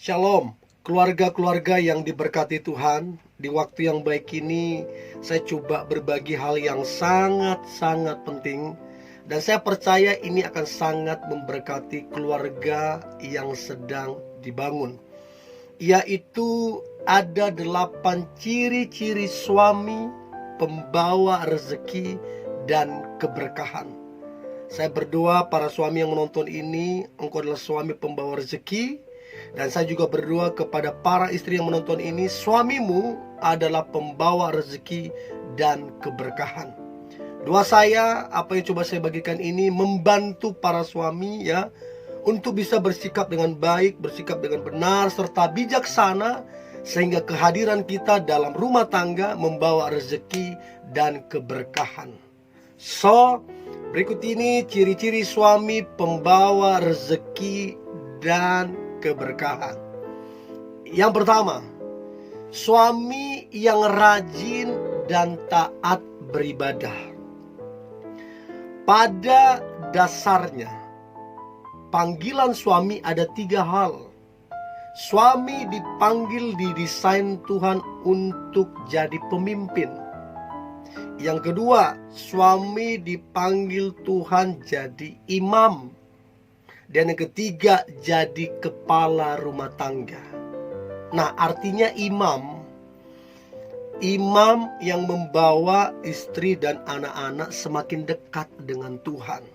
Shalom, keluarga-keluarga yang diberkati Tuhan. Di waktu yang baik ini, saya coba berbagi hal yang sangat-sangat penting. Dan saya percaya ini akan sangat memberkati keluarga yang sedang dibangun. Yaitu ada 8 ciri-ciri suami pembawa rezeki dan keberkahan. Saya berdoa para suami yang menonton ini, engkau adalah suami pembawa rezeki. Dan saya juga berdoa kepada para istri yang menonton ini, suamimu adalah pembawa rezeki dan keberkahan. Doa saya, apa yang coba saya bagikan ini, membantu para suami ya, untuk bisa bersikap dengan baik, bersikap dengan benar, serta bijaksana, sehingga kehadiran kita dalam rumah tangga membawa rezeki dan keberkahan. So, berikut ini ciri-ciri suami pembawa rezeki dan keberkahan. Yang pertama, suami yang rajin dan taat beribadah. Pada dasarnya, panggilan suami ada 3 hal. Suami dipanggil, didesain Tuhan untuk jadi pemimpin. Yang kedua, suami dipanggil Tuhan jadi imam. Dan yang ketiga, jadi kepala rumah tangga. Nah, artinya imam yang membawa istri dan anak-anak semakin dekat dengan Tuhan.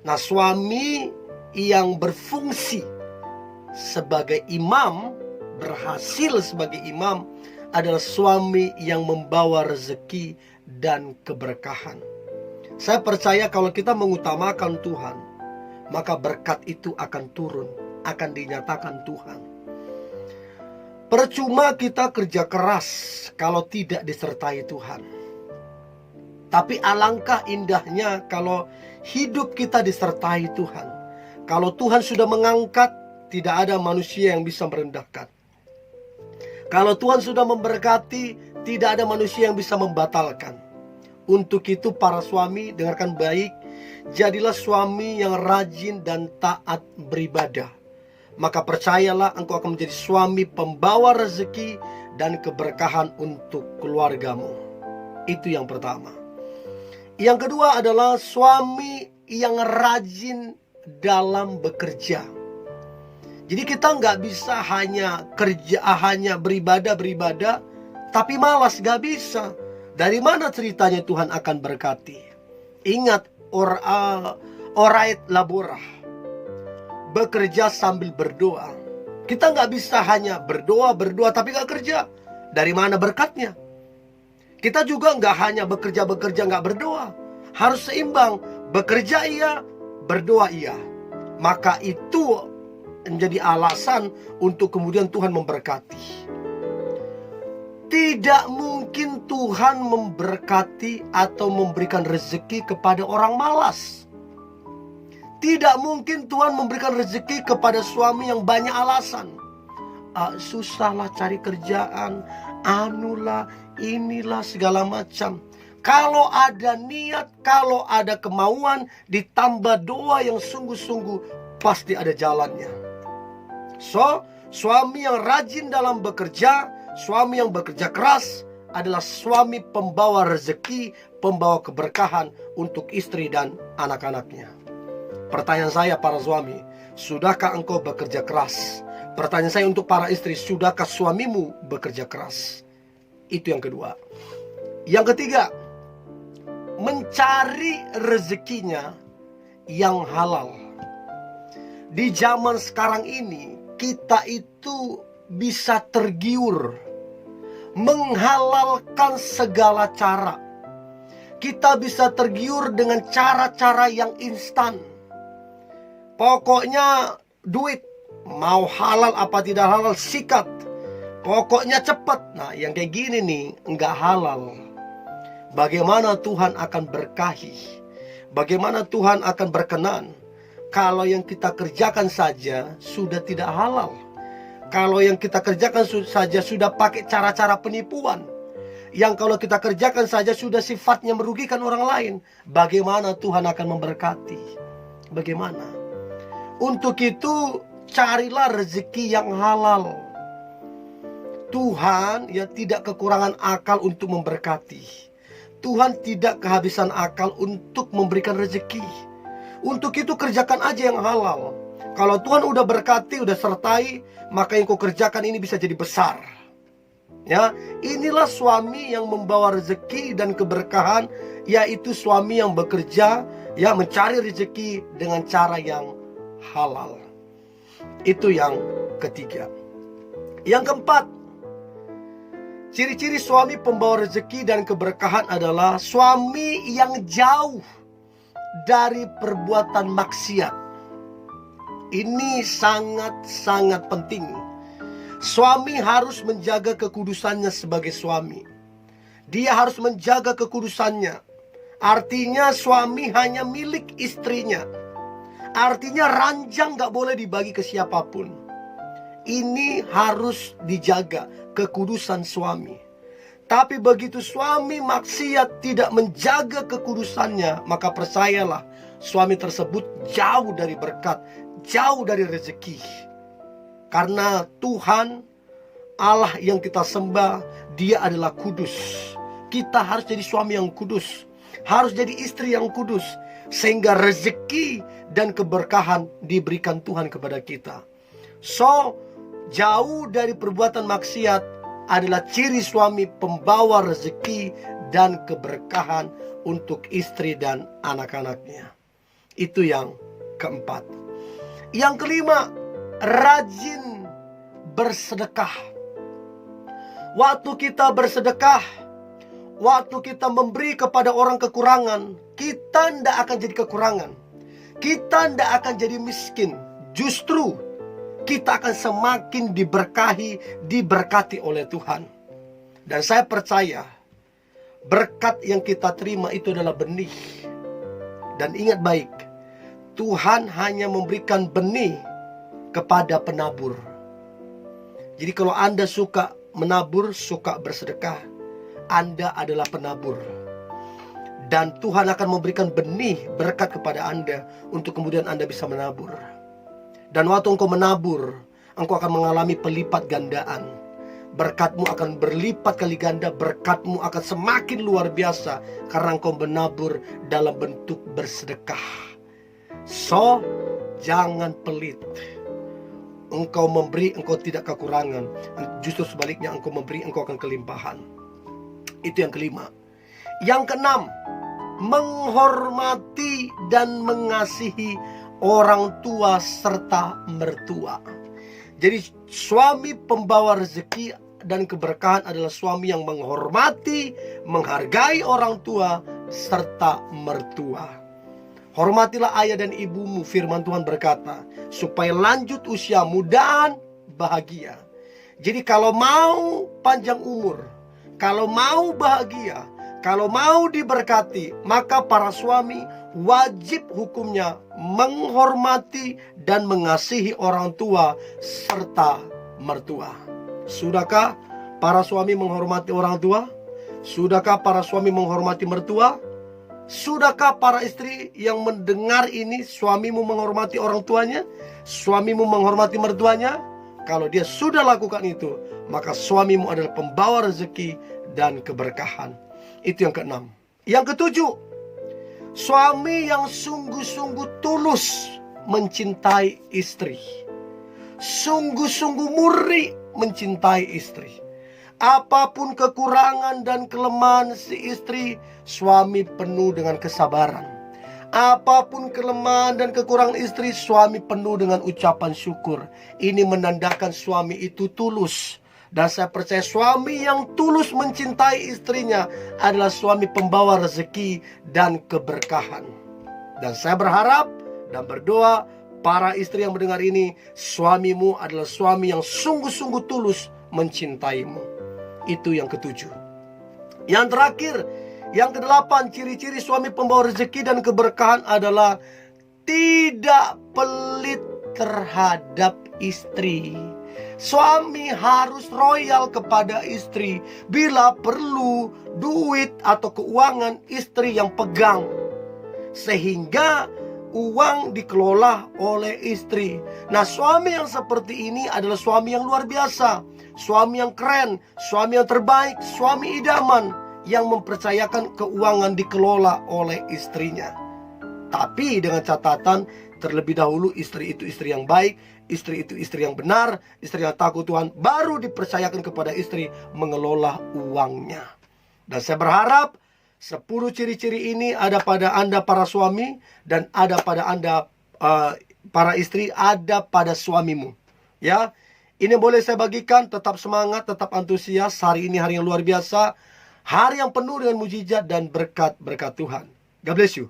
Nah, suami yang berfungsi sebagai imam, berhasil sebagai imam, adalah suami yang membawa rezeki dan keberkahan. Saya percaya kalau kita mengutamakan Tuhan, maka berkat itu akan turun, akan dinyatakan Tuhan. Percuma kita kerja keras kalau tidak disertai Tuhan. Tapi alangkah indahnya kalau hidup kita disertai Tuhan. Kalau Tuhan sudah mengangkat, tidak ada manusia yang bisa merendahkan. Kalau Tuhan sudah memberkati, tidak ada manusia yang bisa membatalkan. Untuk itu para suami, dengarkan baik, jadilah suami yang rajin dan taat beribadah. Maka percayalah engkau akan menjadi suami pembawa rezeki dan keberkahan untuk keluargamu. Itu yang pertama. Yang kedua adalah suami yang rajin dalam bekerja. Jadi kita nggak bisa hanya beribadah, tapi malas, nggak bisa. Dari mana ceritanya Tuhan akan berkati? Ingat, orait laborah, bekerja sambil berdoa. Kita nggak bisa hanya berdoa tapi nggak kerja. Dari mana berkatnya? Kita juga nggak hanya bekerja nggak berdoa. Harus seimbang, bekerja iya, berdoa iya. Maka itu menjadi alasan untuk kemudian Tuhan memberkati. Tidak mungkin Tuhan memberkati atau memberikan rezeki kepada orang malas. Tidak mungkin Tuhan memberikan rezeki kepada suami yang banyak alasan. Susahlah cari kerjaan, anulah, inilah, segala macam. Kalau ada niat, kalau ada kemauan, ditambah doa yang sungguh-sungguh, pasti ada jalannya. So, suami yang rajin dalam bekerja, suami yang bekerja keras adalah suami pembawa rezeki, pembawa keberkahan untuk istri dan anak-anaknya. Pertanyaan saya para suami, sudahkah engkau bekerja keras? Pertanyaan saya untuk para istri, sudahkah suamimu bekerja keras? Itu yang kedua. Yang ketiga, mencari rezekinya yang halal. Di zaman sekarang ini, kita itu bisa tergiur menghalalkan segala cara. Kita bisa tergiur dengan cara-cara yang instan. Pokoknya duit, mau halal apa tidak halal, sikat. Pokoknya cepat. Nah, yang kayak gini nih enggak halal. Bagaimana Tuhan akan berkahi? Bagaimana Tuhan akan berkenan kalau yang kita kerjakan saja sudah tidak halal? Kalau yang kita kerjakan saja sudah pakai cara-cara penipuan, yang kalau kita kerjakan saja sudah sifatnya merugikan orang lain, bagaimana Tuhan akan memberkati? Bagaimana? Untuk itu carilah rezeki yang halal. Tuhan ya tidak kekurangan akal untuk memberkati. Tuhan tidak kehabisan akal untuk memberikan rezeki. Untuk itu kerjakan aja yang halal. Kalau Tuhan udah berkati, udah sertai, maka yang kau kerjakan ini bisa jadi besar. Ya, inilah suami yang membawa rezeki dan keberkahan, yaitu suami yang bekerja, ya, mencari rezeki dengan cara yang halal. Itu yang ketiga. Yang keempat, ciri-ciri suami pembawa rezeki dan keberkahan adalah suami yang jauh dari perbuatan maksiat. Ini sangat-sangat penting. Suami harus menjaga kekudusannya sebagai suami. Dia harus menjaga kekudusannya. Artinya suami hanya milik istrinya. Artinya ranjang gak boleh dibagi ke siapapun. Ini harus dijaga kekudusan suami. Tapi begitu suami maksiat tidak menjaga kekudusannya, maka percayalah, suami tersebut jauh dari berkat, jauh dari rezeki. Karena Tuhan Allah yang kita sembah, Dia adalah kudus. Kita harus jadi suami yang kudus, harus jadi istri yang kudus, sehingga rezeki dan keberkahan diberikan Tuhan kepada kita. So, jauh dari perbuatan maksiat adalah ciri suami pembawa rezeki dan keberkahan untuk istri dan anak-anaknya. Itu yang keempat. Yang kelima, rajin bersedekah. Waktu kita bersedekah, waktu kita memberi kepada orang kekurangan, kita tidak akan jadi kekurangan. Kita tidak akan jadi miskin. Justru kita akan semakin diberkati oleh Tuhan. Dan saya percaya berkat yang kita terima itu adalah benih. Dan ingat baik, Tuhan hanya memberikan benih kepada penabur. Jadi kalau Anda suka menabur, suka bersedekah, Anda adalah penabur. Dan Tuhan akan memberikan benih berkat kepada Anda untuk kemudian Anda bisa menabur. Dan waktu engkau menabur, engkau akan mengalami pelipat gandaan. Berkatmu akan berlipat kali ganda, berkatmu akan semakin luar biasa karena engkau menabur dalam bentuk bersedekah. So, jangan pelit. Engkau memberi, engkau tidak kekurangan. Justru sebaliknya, engkau memberi, engkau akan kelimpahan. Itu yang kelima. Yang keenam, menghormati dan mengasihi orang tua serta mertua. Jadi suami pembawa rezeki dan keberkahan adalah suami yang menghormati, menghargai orang tua serta mertua. Hormatilah ayah dan ibumu, firman Tuhan berkata, supaya lanjut usiamu dan bahagia. Jadi kalau mau panjang umur, kalau mau bahagia, kalau mau diberkati, maka para suami wajib hukumnya menghormati dan mengasihi orang tua serta mertua. Sudahkah para suami menghormati orang tua? Sudahkah para suami menghormati mertua? Sudahkah para istri yang mendengar ini, suamimu menghormati orang tuanya? Suamimu menghormati mertuanya? Kalau dia sudah lakukan itu, maka suamimu adalah pembawa rezeki dan keberkahan. Itu yang keenam. Yang ketujuh, suami yang sungguh-sungguh tulus mencintai istri. Sungguh-sungguh murni mencintai istri. Apapun kekurangan dan kelemahan si istri, suami penuh dengan kesabaran. Apapun kelemahan dan kekurangan istri, suami penuh dengan ucapan syukur. Ini menandakan suami itu tulus. Dan saya percaya suami yang tulus mencintai istrinya adalah suami pembawa rezeki dan keberkahan. Dan saya berharap dan berdoa para istri yang mendengar ini, suamimu adalah suami yang sungguh-sungguh tulus mencintaimu. Itu yang ketujuh. Yang terakhir, yang kedelapan, ciri-ciri suami pembawa rezeki dan keberkahan adalah tidak pelit terhadap istri. Suami harus royal kepada istri. Bila perlu duit atau keuangan, istri yang pegang. Sehingga uang dikelola oleh istri. Nah, suami yang seperti ini adalah suami yang luar biasa, suami yang keren, suami yang terbaik, suami idaman yang mempercayakan keuangan dikelola oleh istrinya. Tapi dengan catatan, terlebih dahulu istri itu istri yang baik, istri itu istri yang benar, istri yang takut Tuhan, baru dipercayakan kepada istri mengelola uangnya. Dan saya berharap 10 ciri-ciri ini ada pada Anda para suami, dan ada pada Anda para istri, ada pada suamimu. Ya, ini boleh saya bagikan. Tetap semangat, tetap antusias. Hari ini hari yang luar biasa, hari yang penuh dengan mujizat dan berkat-berkat Tuhan. God bless you.